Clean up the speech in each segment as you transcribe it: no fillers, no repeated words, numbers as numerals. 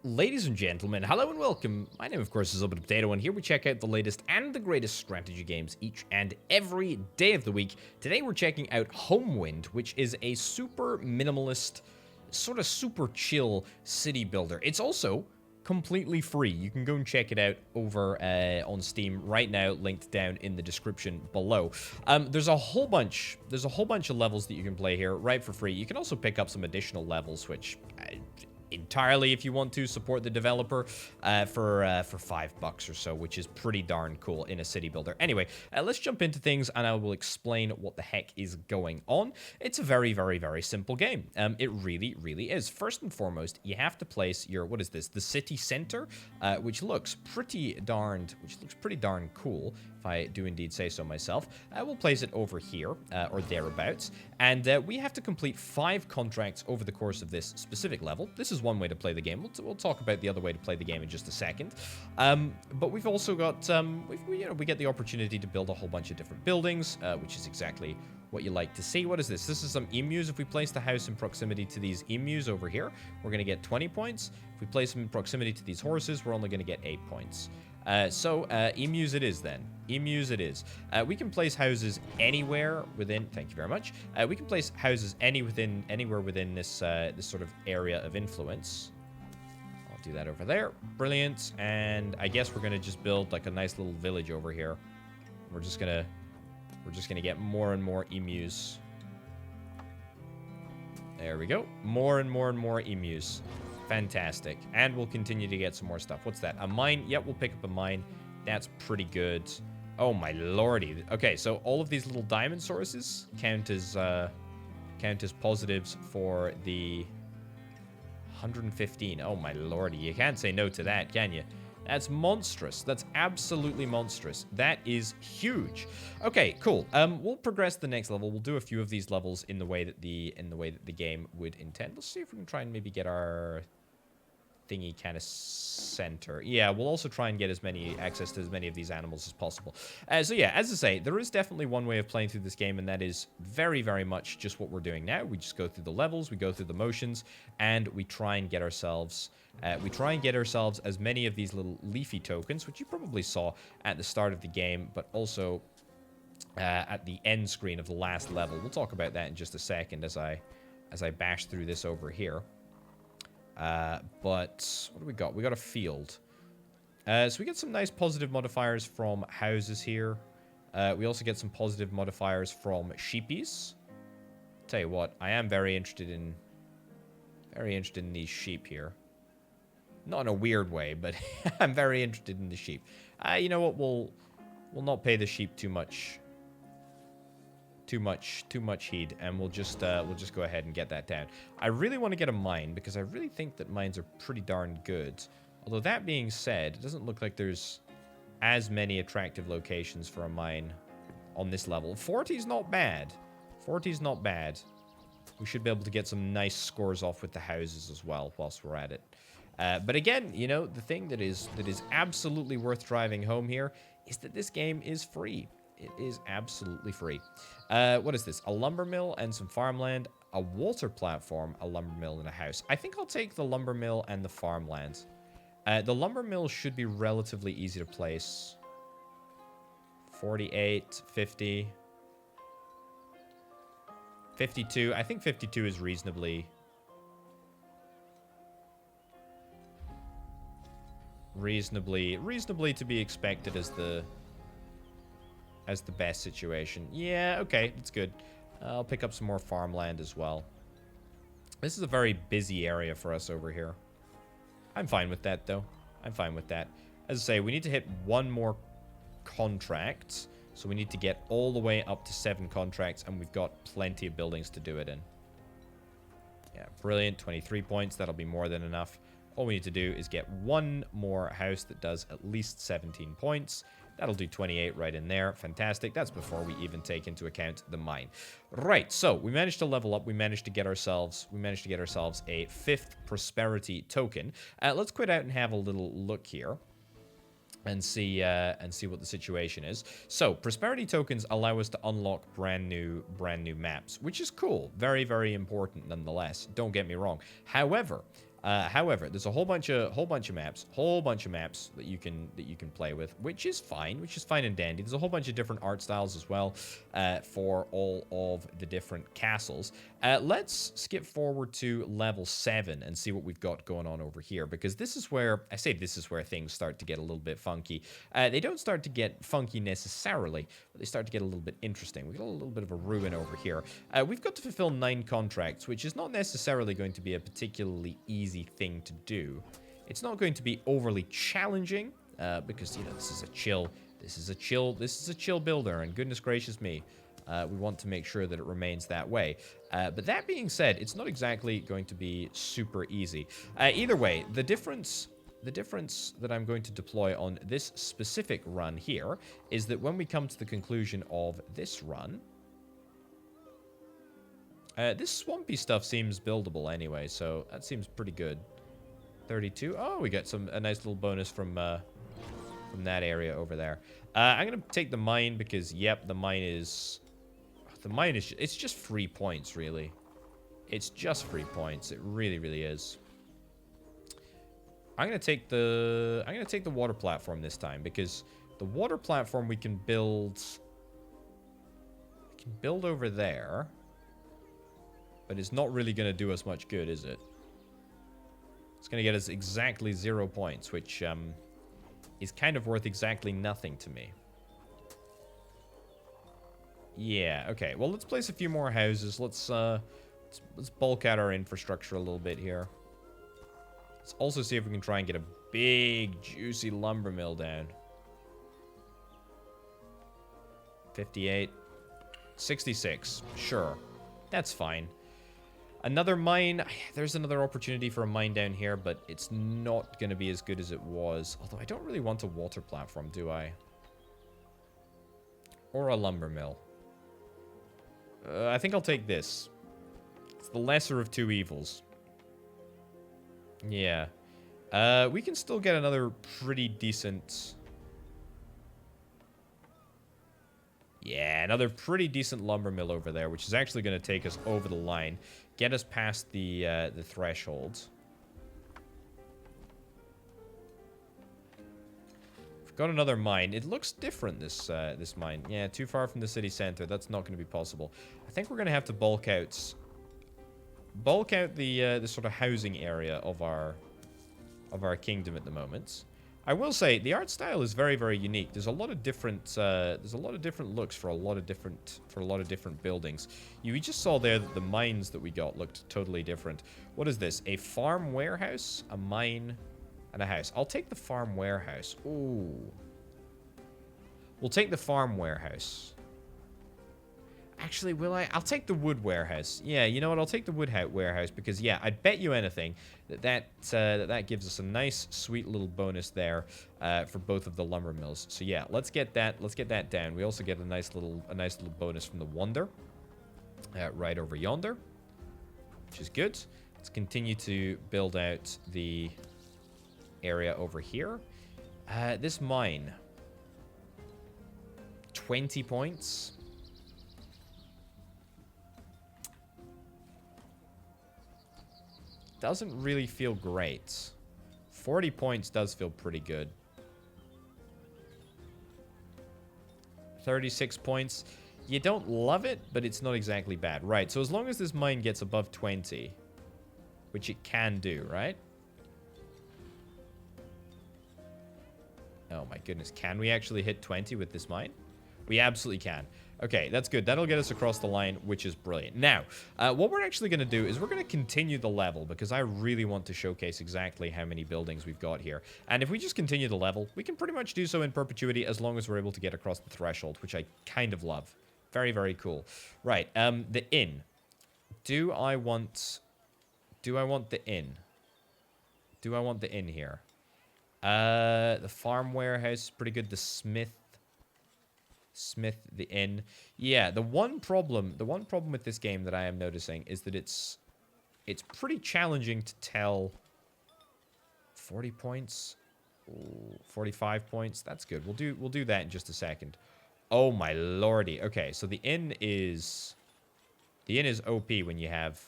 Ladies and gentlemen, hello and welcome. My name, of course, is Open Potato, and here we check out the latest and the greatest strategy games each and every day of the week. Today, we're checking out Homewind, which is a super minimalist, sort of super chill city builder. It's also completely free. You can go and check it out over on Steam right now, linked down in the description below. There's a whole bunch of levels that you can play here right for free. You can also pick up some additional levels, which entirely, if you want to, support the developer for $5 or so, which is pretty darn cool in a city builder. Anyway, let's jump into things, and I will explain what the heck is going on. It's a very, very, very simple game. It really, really is. First and foremost, you have to place your, what is this? The city center, which looks pretty darn cool, if I do indeed say so myself. We'll place it over here, or thereabouts, and we have to complete 5 contracts over the course of this specific level. This is one way to play the game. We'll talk about the other way to play the game in just a second. But we've also got, we get the opportunity to build a whole bunch of different buildings, which is exactly what you like to see. What is this? This is some emus. If we place the house in proximity to these emus over here, we're going to get 20 points. If we place them in proximity to these horses, we're only going to get 8 points. Emus it is then. Emus it is. We can place houses anywhere within. Thank you very much. We can place houses anywhere within this this sort of area of influence. I'll do that over there. Brilliant. And I guess we're gonna just build like a nice little village over here. We're just gonna get more and more emus. There we go. More and more and more emus. Fantastic. And we'll continue to get some more stuff. What's that? A mine? Yep, we'll pick up a mine. That's pretty good. Oh, my lordy. Okay, so all of these little diamond sources count as positives for the 115. Oh, my lordy. You can't say no to that, can you? That's monstrous. That's absolutely monstrous. That is huge. Okay, cool. We'll progress to the next level. We'll do a few of these levels in the way that the game would intend. Let's see if we can try and maybe get our thingy kind of center. Yeah, we'll also try and get access to as many of these animals as possible. So yeah, as I say, there is definitely one way of playing through this game, and that is very, very much just what we're doing now. We just go through the levels, we go through the motions, and we try and get ourselves as many of these little leafy tokens, which you probably saw at the start of the game, but also at the end screen of the last level. We'll talk about that in just a second as I bash through this over here. But what do we got? We got a field. So we get some nice positive modifiers from houses here. We also get some positive modifiers from sheepies. Tell you what, I am very interested in these sheep here. Not in a weird way, but I'm very interested in the sheep. You know what? We'll not pay the sheep too much heed, and we'll just go ahead and get that down. I really want to get a mine because I really think that mines are pretty darn good. Although that being said, it doesn't look like there's as many attractive locations for a mine on this level. 40's not bad. 40's not bad. We should be able to get some nice scores off with the houses as well whilst we're at it. But again, you know, the thing that is absolutely worth driving home here is that this game is free. It is absolutely free. What is this? A lumber mill and some farmland, a water platform, a lumber mill, and a house. I think I'll take the lumber mill and the farmland. The lumber mill should be relatively easy to place. 48, 50, 52. I think 52 is reasonably to be expected as the best situation. Yeah, okay, that's good. I'll pick up some more farmland as well. This is a very busy area for us over here. I'm fine with that, though. I'm fine with that. As I say, we need to hit one more contract. So we need to get all the way up to 7 contracts, and we've got plenty of buildings to do it in. Yeah, brilliant. 23 points. That'll be more than enough. All we need to do is get one more house that does at least 17 points. That'll do 28 right in there. Fantastic. That's before we even take into account the mine. Right, so we managed to level up. We managed to get ourselves a 5th prosperity token. Let's quit out and have a little look here and see what the situation is. So prosperity tokens allow us to unlock brand new maps, which is cool. Very, very important nonetheless. Don't get me wrong. However, However, there's a whole bunch of maps that you can play with, which is fine and dandy. There's a whole bunch of different art styles as well for all of the different castles. Let's skip forward to level 7 and see what we've got going on over here, because this is where things start to get a little bit funky. They don't start to get funky necessarily, but they start to get a little bit interesting. We've got a little bit of a ruin over here. We've got to fulfill 9 contracts, which is not necessarily going to be a particularly easy thing to do. It's not going to be overly challenging because, you know, this is a chill builder, and goodness gracious me, we want to make sure that it remains that way. But that being said, it's not exactly going to be super easy. Either way, the difference that I'm going to deploy on this specific run here is that when we come to the conclusion of this run, this swampy stuff seems buildable anyway, so that seems pretty good. 32. Oh, we get a nice little bonus from that area over there. I'm gonna take the mine because, yep, the mine is it's just free points, really. It's just free points. It really, really is. I'm gonna take the water platform this time, because the water platform we can build over there. But it's not really going to do us much good, is it? It's going to get us exactly 0 points, which is kind of worth exactly nothing to me. Yeah, okay. Well, let's place a few more houses. Let's bulk out our infrastructure a little bit here. Let's also see if we can try and get a big, juicy lumber mill down. 58. 66. Sure. That's fine. Another mine. There's another opportunity for a mine down here, but it's not going to be as good as it was. Although I don't really want a water platform, do I? Or a lumber mill. I think I'll take this. It's the lesser of two evils. Yeah. We can still get another pretty decent... Yeah, another pretty decent lumber mill over there, which is actually going to take us over the line. Get us past the threshold. We've got another mine. It looks different, this mine. Yeah, too far from the city center. That's not going to be possible. I think we're going to have to bulk out the sort of housing area of our kingdom at the moment. I will say the art style is very, very unique. There's a lot of different looks for a lot of different buildings. We just saw there that the mines that we got looked totally different. What is this? A farm warehouse, a mine, and a house. I'll take the farm warehouse. Ooh. We'll take the farm warehouse. Actually, will I? I'll take the wood warehouse. Yeah, you know what? I'll take the wood warehouse because, yeah, I'd bet you anything that gives us a nice, sweet little bonus there for both of the lumber mills. So yeah, let's get that down. We also get a nice little bonus from the wonder right over yonder, which is good. Let's continue to build out the area over here. This mine, 20 points. Doesn't really feel great. 40 points does feel pretty good. 36 points. You don't love it, but it's not exactly bad. Right, so as long as this mine gets above 20, which it can do, right? Oh my goodness, can we actually hit 20 with this mine? We absolutely can. Okay, that's good. That'll get us across the line, which is brilliant. Now, what we're actually going to do is we're going to continue the level because I really want to showcase exactly how many buildings we've got here. And if we just continue the level, we can pretty much do so in perpetuity as long as we're able to get across the threshold, which I kind of love. Very, very cool. Right, the inn. Do I want the inn? Do I want the inn here? The farm warehouse is pretty good. The Smith, the inn. Yeah, the one problem with this game that I am noticing is that it's pretty challenging to tell. 40 points. Ooh, 45 points. That's good. We'll do that in just a second. Oh my lordy. Okay, so the inn is OP when you have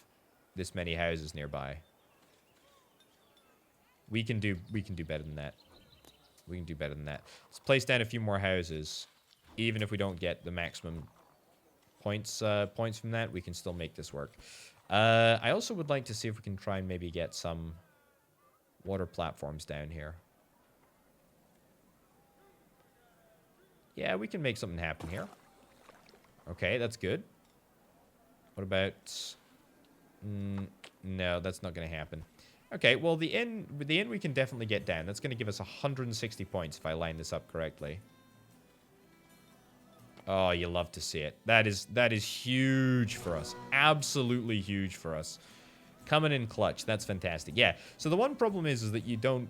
this many houses nearby. We can do better than that. We can do better than that. Let's place down a few more houses. Even if we don't get the maximum points from that, we can still make this work. I also would like to see if we can try and maybe get some water platforms down here. Yeah, we can make something happen here. Okay, that's good. What about... no, that's not going to happen. Okay, well, the inn we can definitely get down. That's going to give us 160 points if I line this up correctly. Oh, you love to see it. That is huge for us. Absolutely huge for us. Coming in clutch. That's fantastic. Yeah. So the one problem is that you don't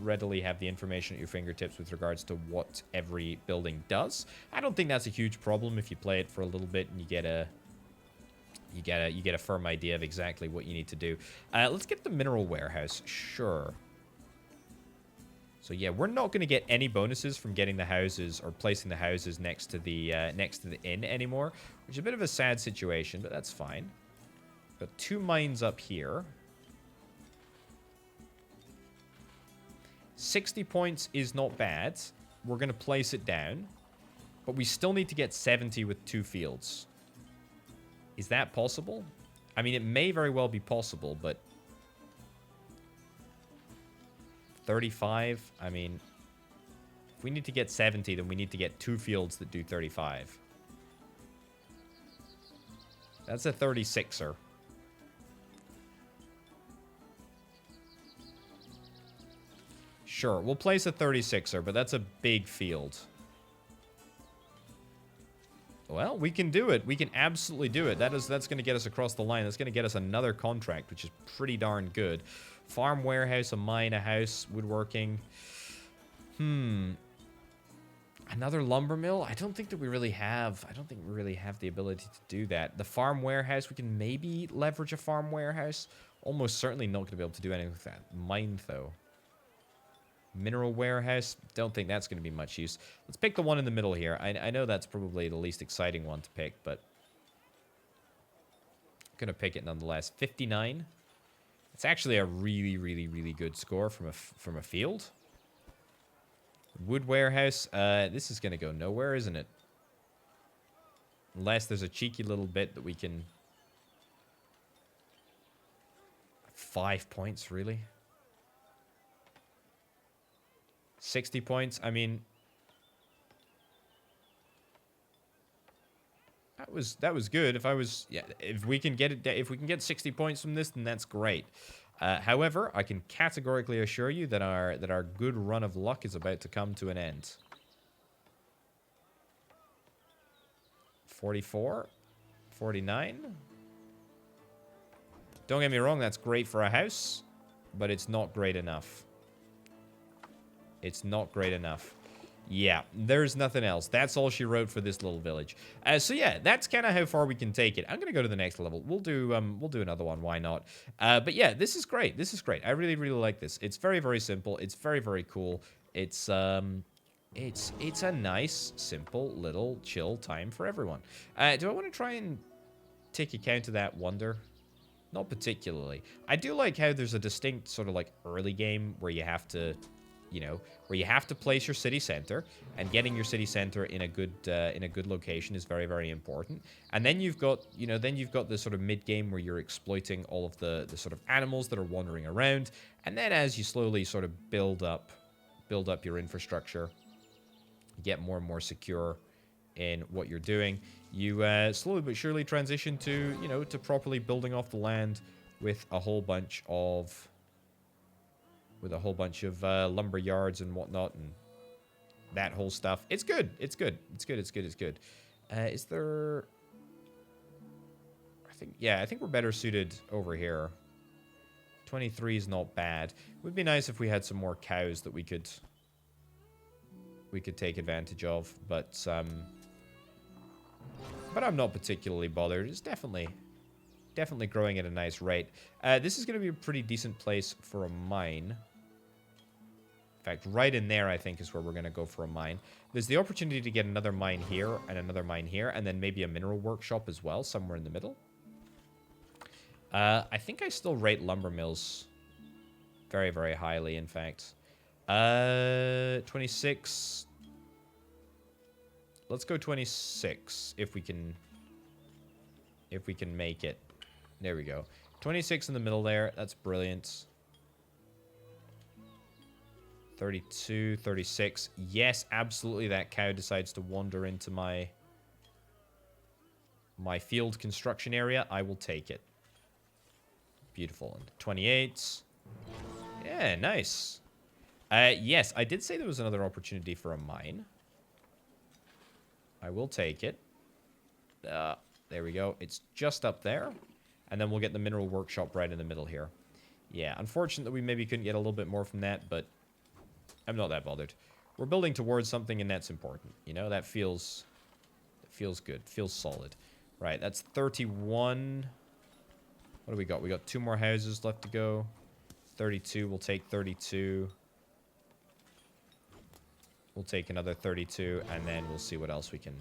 readily have the information at your fingertips with regards to what every building does. I don't think that's a huge problem if you play it for a little bit and you get a firm idea of exactly what you need to do. Let's get the mineral warehouse. Sure. So yeah, we're not going to get any bonuses from getting the houses or placing the houses next to the inn anymore, which is a bit of a sad situation, but that's fine. Got 2 mines up here. 60 points is not bad. We're going to place it down, but we still need to get 70 with 2 fields. Is that possible? I mean, it may very well be possible, but 35? I mean, if we need to get 70, then we need to get 2 fields that do 35. That's a 36er. Sure, we'll place a 36er, but that's a big field. Well, we can do it. We can absolutely do it. That's going to get us across the line. That's going to get us another contract, which is pretty darn good. Farm warehouse, a mine, a house, woodworking. Another lumber mill? I don't think that we really have. I don't think we really have the ability to do that. The farm warehouse, we can maybe leverage a farm warehouse. Almost certainly not going to be able to do anything with that. Mine, though. Mineral warehouse, don't think that's going to be much use. Let's pick the one in the middle here. I know that's probably the least exciting one to pick, but I'm going to pick it nonetheless. 59. It's actually a really, really, really good score from a field. Wood warehouse, this is going to go nowhere, isn't it? Unless there's a cheeky little bit that we can... 5 points, really? 60 points. I mean, that was good. If we can get 60 points from this, then that's great. However, I can categorically assure you that our good run of luck is about to come to an end. 44, 49. Don't get me wrong, that's great for a house, but it's not great enough. It's not great enough. Yeah, there's nothing else. That's all she wrote for this little village. So yeah, that's kind of how far we can take it. I'm gonna go to the next level. We'll do another one. Why not? But yeah, this is great. This is great. I really, really like this. It's very, very simple. It's very, very cool. It's a nice, simple, little, chill time for everyone. Do I want to try and take account of that wonder? Not particularly. I do like how there's a distinct sort of like early game where you have to, where you have to place your city center, and getting your city center in a good location is very, very important. And then you've got, the sort of mid game where you're exploiting all of the sort of animals that are wandering around. And then as you slowly sort of build up your infrastructure, you get more and more secure in what you're doing. You slowly but surely transition to, to properly building off the land with a whole bunch of lumber yards and whatnot and that whole stuff. It's good. It's good. It's good. It's good. It's good. Is there... I think we're better suited over here. 23 is not bad. It would be nice if we had some more cows that we could take advantage of, but I'm not particularly bothered. It's definitely growing at a nice rate. This is going to be a pretty decent place for a mine. In fact, right in there, I think, is where we're going to go for a mine. There's the opportunity to get another mine here and another mine here, and then maybe a mineral workshop as well, somewhere in the middle. I think I still rate lumber mills Very, very highly, in fact. 26. Let's go 26 if we can make it. There we go. 26 in the middle there. That's brilliant. 32, 36. Yes, absolutely. That cow decides to wander into my field construction area. I will take it. Beautiful. And 28. Yeah, nice. Yes, I did say there was another opportunity for a mine. I will take it. There we go. It's just up there. And then we'll get the mineral workshop right in the middle here. Yeah, unfortunate that we maybe couldn't get a little bit more from that, but I'm not that bothered. We're building towards something, and that's important. You know, that feels good. Feels solid. Right, that's 31. What do we got? We got 2 more houses left to go. 32. We'll take 32. We'll take another 32, and then we'll see what else we can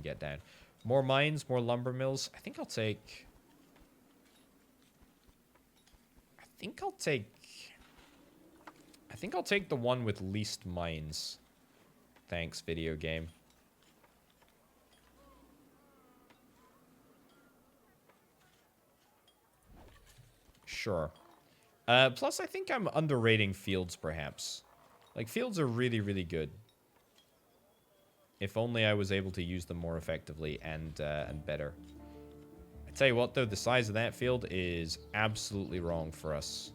get down. More mines, more lumber mills. I think I'll take the one with least mines. Thanks, video game. Sure. Plus, I think I'm underrating fields, perhaps. Like, fields are really, really good. If only I was able to use them more effectively and better. I tell you what, though, the size of that field is absolutely wrong for us.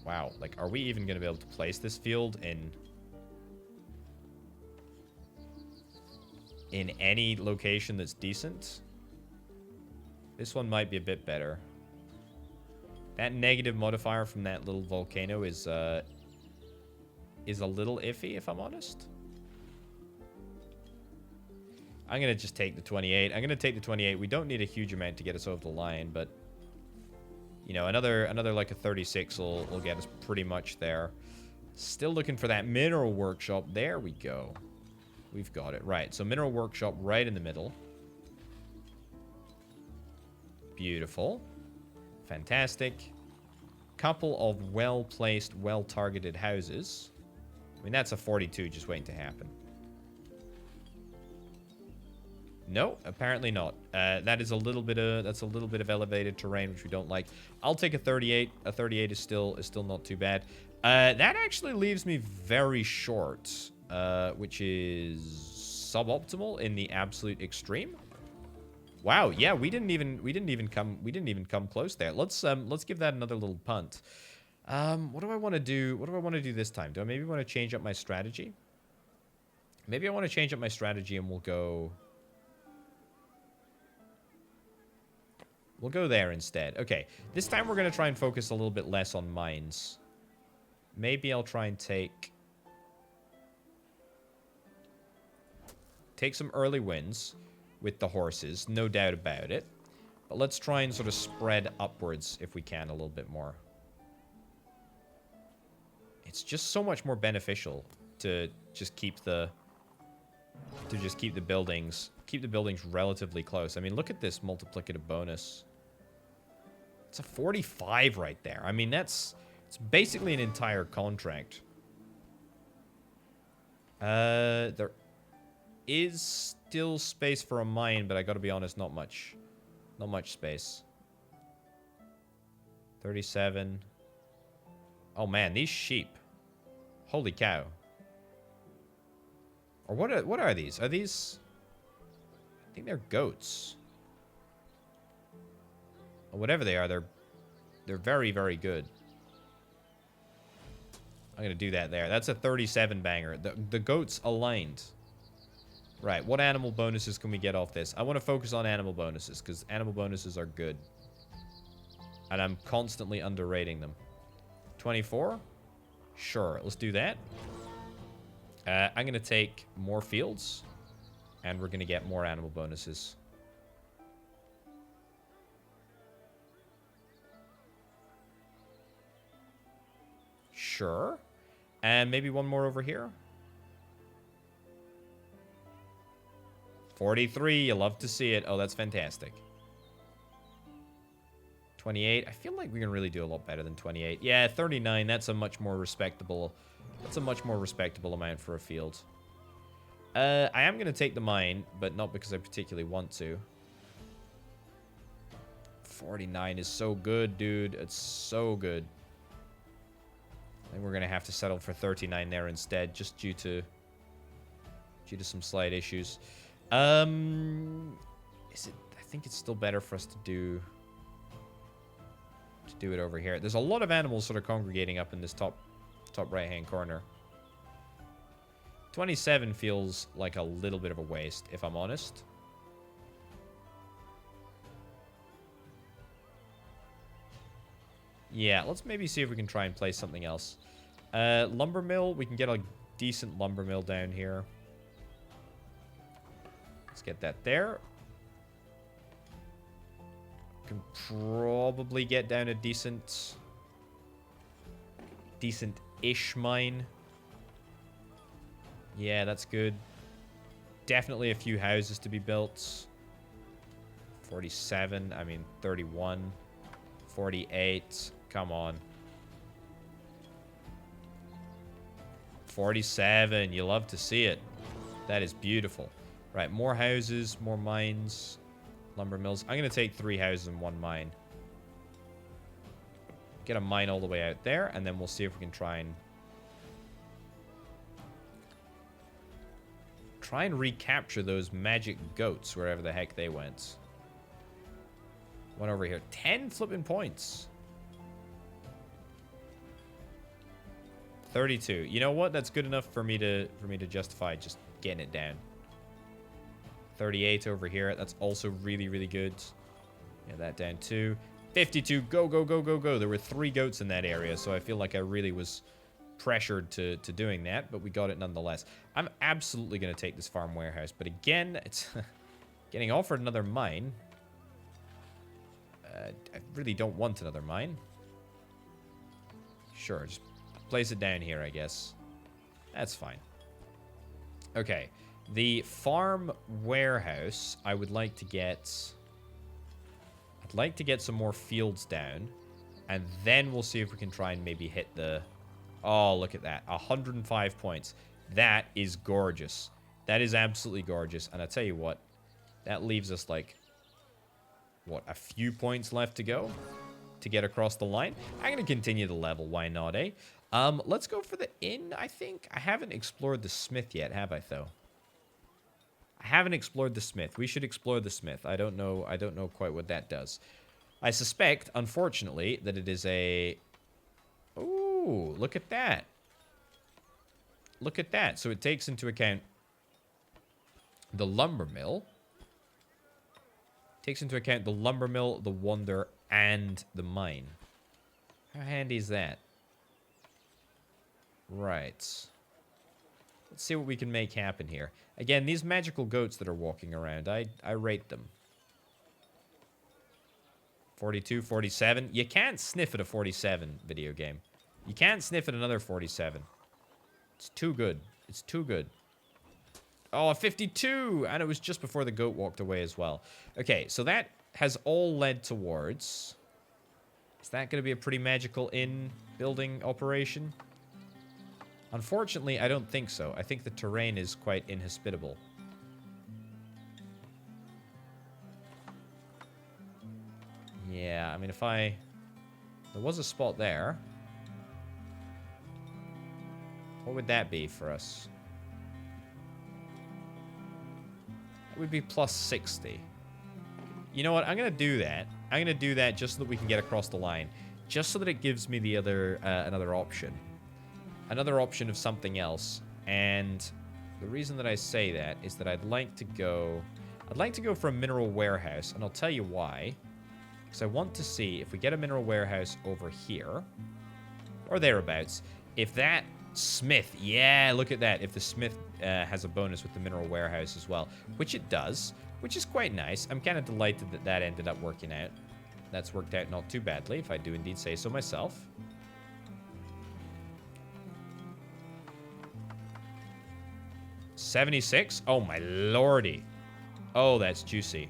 Wow, like, are we even going to be able to place this field in any location that's decent? This one might be a bit better. That negative modifier from that little volcano is a little iffy, if I'm honest. I'm going to just take the 28. I'm going to take the 28. We don't need a huge amount to get us over the line, but you know, another like a 36 will get us pretty much there. Still looking for that mineral workshop. There we go. We've got it. Right, so mineral workshop right in the middle. Beautiful. Fantastic. Couple of well-placed, well-targeted houses. I mean, that's a 42 just waiting to happen. No, apparently not. That's a little bit of elevated terrain, which we don't like. I'll take a 38. A 38 is still not too bad. That actually leaves me very short, which is suboptimal in the absolute extreme. Wow, yeah, we didn't even come close there. Let's give that another little punt. What do I want to do? What do I want to do this time? Do I maybe want to change up my strategy? Maybe I want to change up my strategy and we'll go there instead. Okay, this time we're going to try and focus a little bit less on mines. Maybe I'll try and take some early wins with the horses, no doubt about it. But let's try and sort of spread upwards if we can a little bit more. It's just so much more beneficial to just keep the buildings relatively close. I mean, look at this multiplicative bonus. It's a 45 right there. I mean, it's basically an entire contract. There is still space for a mine, but I gotta be honest, not much. Not much space. 37. Oh man, these sheep. Holy cow. Or what are these? Are these... I think they're goats. Or whatever they are, they're very, very good. I'm gonna do that there. That's a 37 banger. The goats aligned. Right, what animal bonuses can we get off this? I want to focus on animal bonuses, because animal bonuses are good. And I'm constantly underrating them. 24? Sure, let's do that. I'm going to take more fields, and we're going to get more animal bonuses. Sure. And maybe one more over here. 43, you love to see it. Oh, that's fantastic. 28. I feel like we can really do a lot better than 28. Yeah, 39. That's a much more respectable. That's a much more respectable amount for a field. I am going to take the mine, but not because I particularly want to. 49 is so good, dude. It's so good. I think we're going to have to settle for 39 there instead, just due to some slight issues. I think it's still better for us to do it over here. There's a lot of animals sort of congregating up in this top right-hand corner. 27 feels like a little bit of a waste, if I'm honest. Yeah, let's maybe see if we can try and place something else. Lumber mill, we can get a decent lumber mill down here. Let's get that there. Can probably get down a decent-ish mine. Yeah, that's good. Definitely a few houses to be built. 47, I mean 31, 48, come on. 47, you love to see it. That is beautiful. Right, more houses, more mines. Lumber mills. I'm going to take 3 houses and 1 mine. Get a mine all the way out there, and then we'll see if we can try and recapture those magic goats wherever the heck they went. One over here. 10 flipping points. 32. You know what? That's good enough for me to justify just getting it down. 38 over here. That's also really, really good. Yeah, that down too. 52. Go, go, go, go, go. There were 3 goats in that area, so I feel like I really was pressured to doing that, but we got it nonetheless. I'm absolutely going to take this farm warehouse, but again, it's getting offered another mine. I really don't want another mine. Sure, just place it down here, I guess. That's fine. Okay. The farm warehouse, I would like to get... I'd like to get some more fields down. And then we'll see if we can try and maybe hit the... Oh, look at that. 105 points. That is gorgeous. That is absolutely gorgeous. And I tell you what, that leaves us like... What, a few points left to go to get across the line? I'm going to continue the level. Why not, eh? Let's go for the inn, I think. I haven't explored the smith yet, have I, though? I haven't explored the smith. We should explore the smith. I don't know quite what that does. I suspect, unfortunately, that it is a... Ooh, look at that. Look at that. So it takes into account the lumber mill. Takes into account the lumber mill, the wonder, and the mine. How handy is that? Right. Let's see what we can make happen here. Again, these magical goats that are walking around, I rate them. 42, 47. You can't sniff at a 47 video game. You can't sniff at another 47. It's too good. It's too good. Oh, 52! And it was just before the goat walked away as well. Okay, so that has all led towards... Is that going to be a pretty magical inn-building operation? Unfortunately, I don't think so. I think the terrain is quite inhospitable. Yeah, I mean, if I... There was a spot there. What would that be for us? It would be plus 60. You know what? I'm going to do that. I'm going to do that just so that we can get across the line. Just so that it gives me the other another option. Another option of something else. And the reason that I say that is that I'd like to go for a mineral warehouse, and I'll tell you why. Because I want to see if we get a mineral warehouse over here, or thereabouts, if that smith, yeah, look at that, if the smith has a bonus with the mineral warehouse as well, which it does, which is quite nice. I'm kind of delighted that that ended up working out. That's worked out not too badly, if I do indeed say so myself. $76? Oh, my lordy. Oh, that's juicy.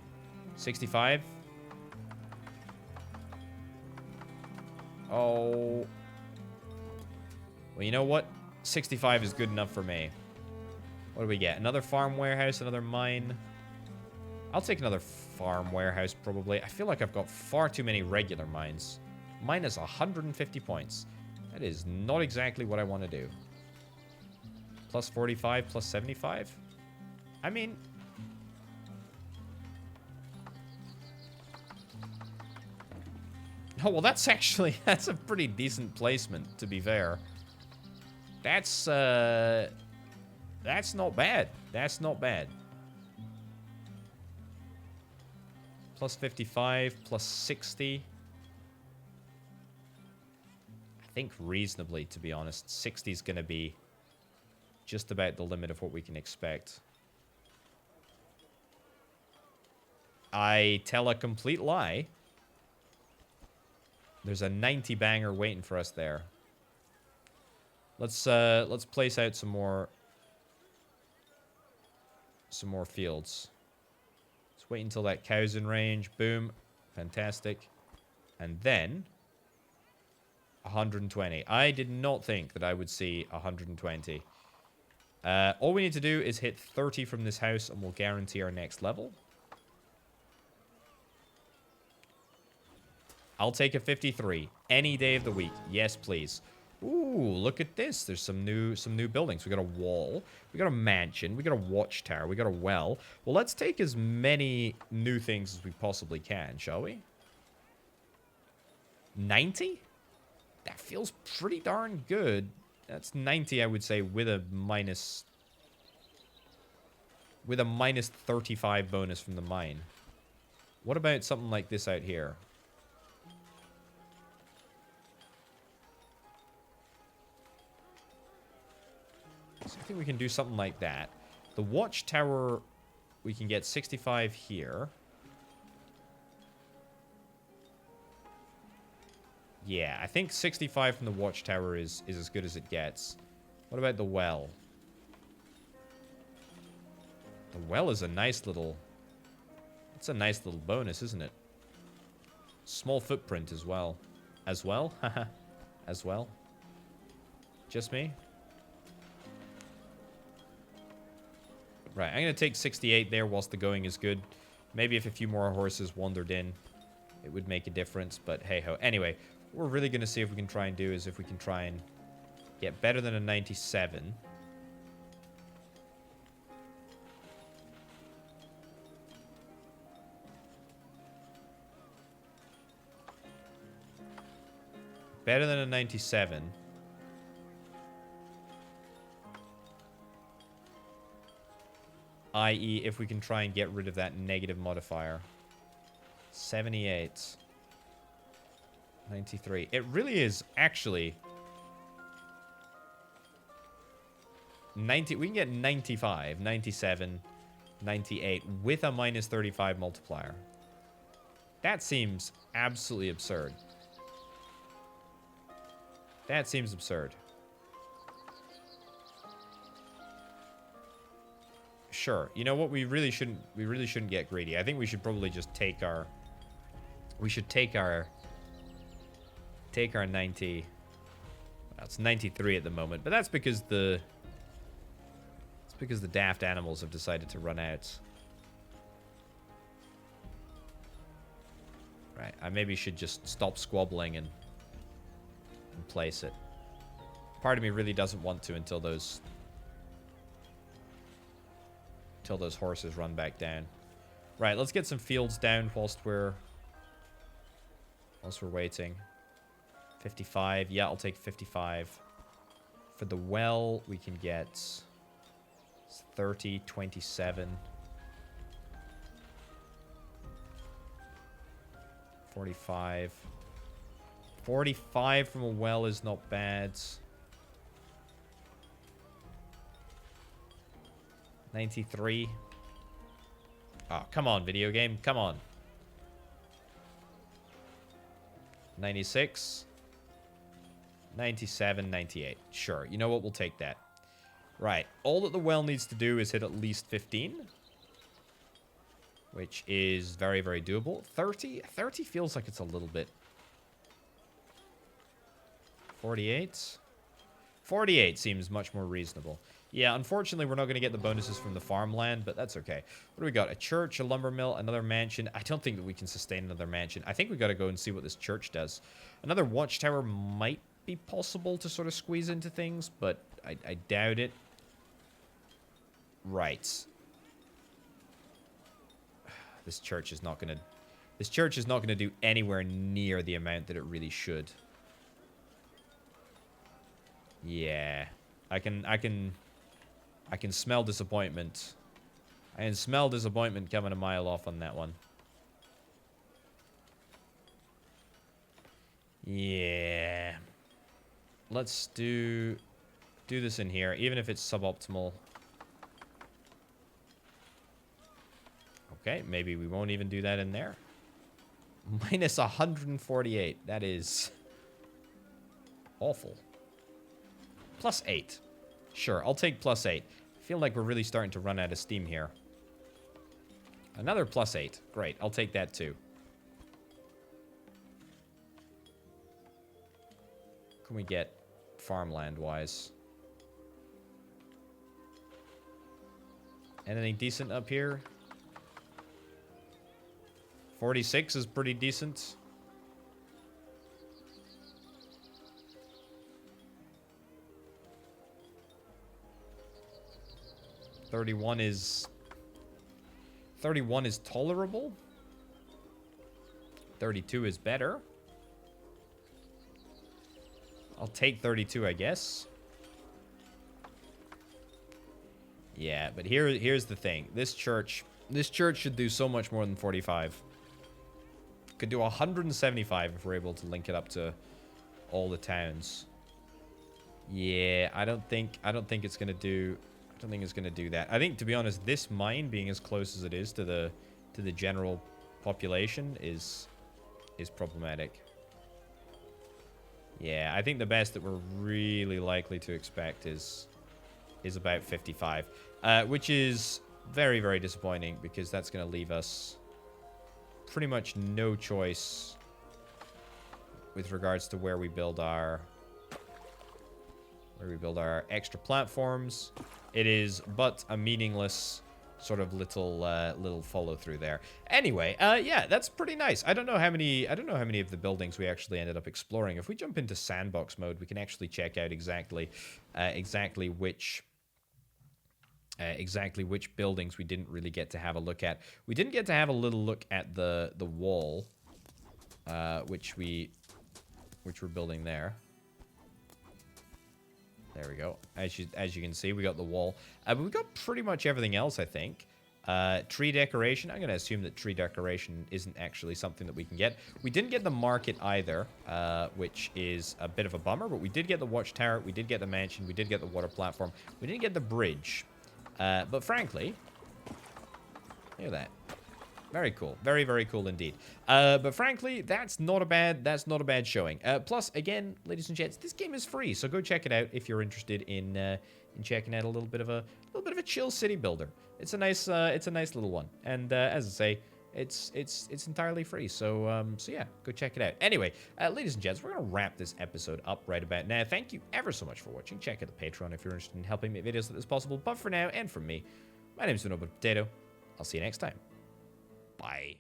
65? Oh. Well, you know what? 65 is good enough for me. What do we get? Another farm warehouse, another mine. I'll take another farm warehouse, probably. I feel like I've got far too many regular mines. Mine is 150 points. That is not exactly what I want to do. Plus 45, plus 75? I mean... Oh, well, that's actually... That's a pretty decent placement, to be fair. That's not bad. That's not bad. Plus 55, plus 60. I think reasonably, to be honest. 60 is going to be just about the limit of what we can expect. I tell a complete lie. There's a 90 banger waiting for us there. Let's place out some more fields. Let's wait until that cow's in range. Boom. Fantastic. And then 120. I did not think that I would see 120. All we need to do is hit 30 from this house and we'll guarantee our next level. I'll take a 53 any day of the week. Yes, please. Ooh, look at this. There's some new buildings. We got a wall. We got a mansion. We got a watchtower. We got a well. Well, let's take as many new things as we possibly can, shall we? 90? That feels pretty darn good. That's 90, I would say, with a minus 35 bonus from the mine. What about something like this out here? So I think we can do something like that. The watchtower, we can get 65 here. Yeah, I think 65 from the watchtower is as good as it gets. What about the well? The well is a nice little... It's a nice little bonus, isn't it? Small footprint as well. As well? Haha. As well? Just me? Right, I'm going to take 68 there whilst the going is good. Maybe if a few more horses wandered in, it would make a difference, but hey-ho. Anyway, what we're really going to see if we can try and do is if we can try and get better than a 97. Better than a 97. I.e., if we can try and get rid of that negative modifier. 78. 93. It really is actually... 90. We can get 95, 97, 98 with a minus 35 multiplier. That seems absolutely absurd. That seems absurd. Sure. You know what? We really shouldn't get greedy. I think we should probably just take our... We should take our 90... Well, it's 93 at the moment, but that's because the... It's because the daft animals have decided to run out. Right. I maybe should just stop squabbling and place it. Part of me really doesn't want to until those horses run back down. Right, let's get some fields down whilst we're waiting. 55. Yeah, I'll take 55. For the well, we can get 30, 27. 45. 45 from a well is not bad. 93. Oh, come on, video game. Come on. 96. 97, 98. Sure. You know what? We'll take that. Right. All that the well needs to do is hit at least 15. Which is very, very doable. 30? 30 feels like it's a little bit... 48? 48 seems much more reasonable. Yeah, unfortunately, we're not going to get the bonuses from the farmland, but that's okay. What do we got? A church, a lumber mill, another mansion. I don't think that we can sustain another mansion. I think we got to go and see what this church does. Another watchtower might be possible to sort of squeeze into things, but I doubt it. Right. This church is not going to... This church is not going to do anywhere near the amount that it really should. Yeah. I can smell disappointment. I can smell disappointment coming a mile off on that one. Yeah. Let's do this in here, even if it's suboptimal. Okay, maybe we won't even do that in there. Minus 148. That is awful. Plus 8. Sure, I'll take plus 8. I feel like we're really starting to run out of steam here. Another plus 8. Great, I'll take that too. What can we get farmland-wise? Anything decent up here? 46 is pretty decent. $31 is tolerable. 32 is better. I'll take 32, I guess. Yeah, but here's the thing. This church should do so much more than 45. Could do 175 if we're able to link it up to all the towns. Yeah, I don't think it's gonna do. I don't think it's gonna do that. I think, to be honest, this mine being as close as it is to the general population is problematic. Yeah, I think the best that we're really likely to expect is about 55, which is very, very disappointing because that's going to leave us pretty much no choice with regards to where we build our extra platforms. It is but a meaningless sort of little follow through there. Anyway, yeah, that's pretty nice. I don't know how many of the buildings we actually ended up exploring. If we jump into sandbox mode, we can actually check out exactly which buildings we didn't really get to have a look at. We didn't get to have a little look at the wall, which we're building there. There we go. As you can see, we got the wall. But we got pretty much everything else, I think. Tree decoration. I'm going to assume that tree decoration isn't actually something that we can get. We didn't get the market either, which is a bit of a bummer. But we did get the watchtower. We did get the mansion. We did get the water platform. We didn't get the bridge. But frankly, look at that. Very cool. Very, very cool indeed. But frankly, that's not a bad showing. Plus, again, ladies and gents, this game is free, so go check it out if you're interested in checking out a little bit of a chill city builder. It's a nice little one. And as I say, it's entirely free. So yeah, go check it out. Anyway, ladies and gents, we're gonna wrap this episode up right about now. Thank you ever so much for watching. Check out the Patreon if you're interested in helping make videos like this possible. But for now, and from me, my name is Minimalist Potato. I'll see you next time. Bye.